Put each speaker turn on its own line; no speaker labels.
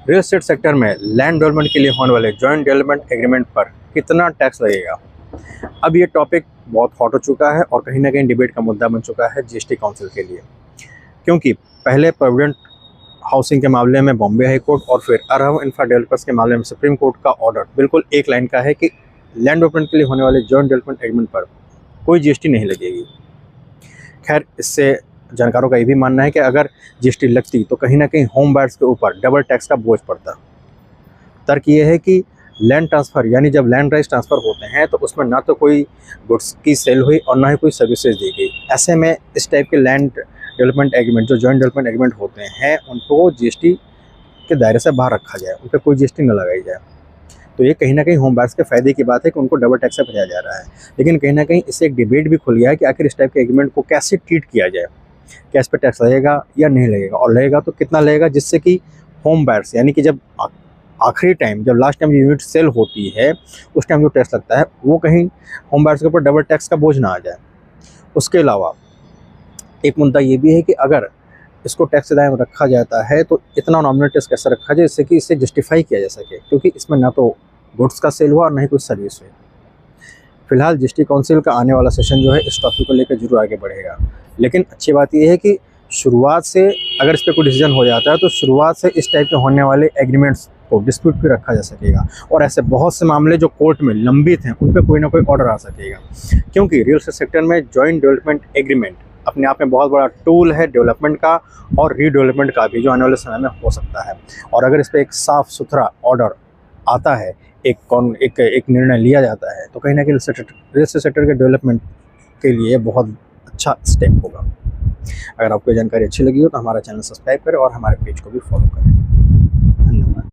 Real estate sector में land development के लिए होने वाले जॉइंट डेवलपमेंट एग्रीमेंट पर कितना टैक्स लगेगा। अब ये टॉपिक बहुत हॉट हो चुका है और कहीं ना कहीं डिबेट का मुद्दा बन चुका है जीएसटी काउंसिल के लिए, क्योंकि पहले प्रोविडेंट हाउसिंग के मामले में बॉम्बे हाई कोर्ट और फिर अरहम इंफ्रा डेवलपर्स के मामले में सुप्रीम कोर्ट का ऑर्डर बिल्कुल एक लाइन का है कि लैंड डेवलपमेंट के लिए होने वाले जॉइंट डेवलपमेंट एग्रीमेंट पर कोई जीएसटी नहीं लगेगी। खैर, इससे जानकारों का ये भी मानना है कि अगर जीएसटी लगती तो कहीं ना कहीं होम बायर्स के ऊपर डबल टैक्स का बोझ पड़ता। तर्क ये है कि लैंड ट्रांसफ़र यानी जब लैंड राइट्स ट्रांसफ़र होते हैं तो उसमें ना तो कोई गुड्स की सेल हुई और ना ही कोई सर्विसेज दी गई। ऐसे में इस टाइप के लैंड डेवलपमेंट एग्रीमेंट जो जॉइंट डेवलपमेंट एग्रीमेंट होते हैं उनको जीएसटी के दायरे से बाहर रखा जाए, उन पर कोई जीएसटी न लगाई जाए। तो ये कहीं ना कहीं होम बायर्स के फ़ायदे की बात है कि उनको डबल टैक्स से बचाया जा रहा है। लेकिन कहीं ना कहीं इससे एक डिबेट भी खुल गया है कि आखिर इस टाइप के एग्रीमेंट को कैसे ट्रीट किया जाए, क्या इस पर टैक्स लगेगा या नहीं लगेगा, और लगेगा तो कितना लगेगा, जिससे कि होम बायर्स यानी कि जब आखिरी टाइम जब लास्ट टाइम यूनिट सेल होती है उस टाइम जो टैक्स लगता है वो कहीं होम बायर्स के ऊपर डबल टैक्स का बोझ ना आ जाए। उसके अलावा एक मुद्दा ये भी है कि अगर इसको टैक्स दायरे में रखा जाता है तो इतना नॉमिनल टैक्स कैसे रखा जाए जिससे कि इसे जस्टिफाई किया जा सके, क्योंकि इसमें ना तो गुड्स का सेल हुआ और ना ही कुछ सर्विस हुई। फिलहाल जीएसटी काउंसिल का आने वाला सेशन जो है इस टॉपिक को लेकर जरूर आगे बढ़ेगा, लेकिन अच्छी बात यह है कि शुरुआत से अगर इस पर कोई डिसीजन हो जाता है तो शुरुआत से इस टाइप के होने वाले एग्रीमेंट्स को डिस्प्यूट भी रखा जा सकेगा और ऐसे बहुत से मामले जो कोर्ट में लंबित हैं उन पर कोई ना कोई ऑर्डर आ सकेगा, क्योंकि रियल एस्टेट सेक्टर में जॉइंट डेवलपमेंट एग्रीमेंट अपने आप में बहुत बड़ा टूल है डेवलपमेंट का और रीडेवलपमेंट का भी, जो आने वाले समय में हो सकता है। और अगर इस पर एक साफ सुथरा ऑर्डर आता है, एक निर्णय लिया जाता है, तो कहीं ना कहीं रियल एस्टेट सेक्टर के डेवलपमेंट के लिए बहुत अच्छा स्टेप होगा। अगर आपको जानकारी अच्छी लगी हो तो हमारा चैनल सब्सक्राइब करें और हमारे पेज को भी फॉलो करें।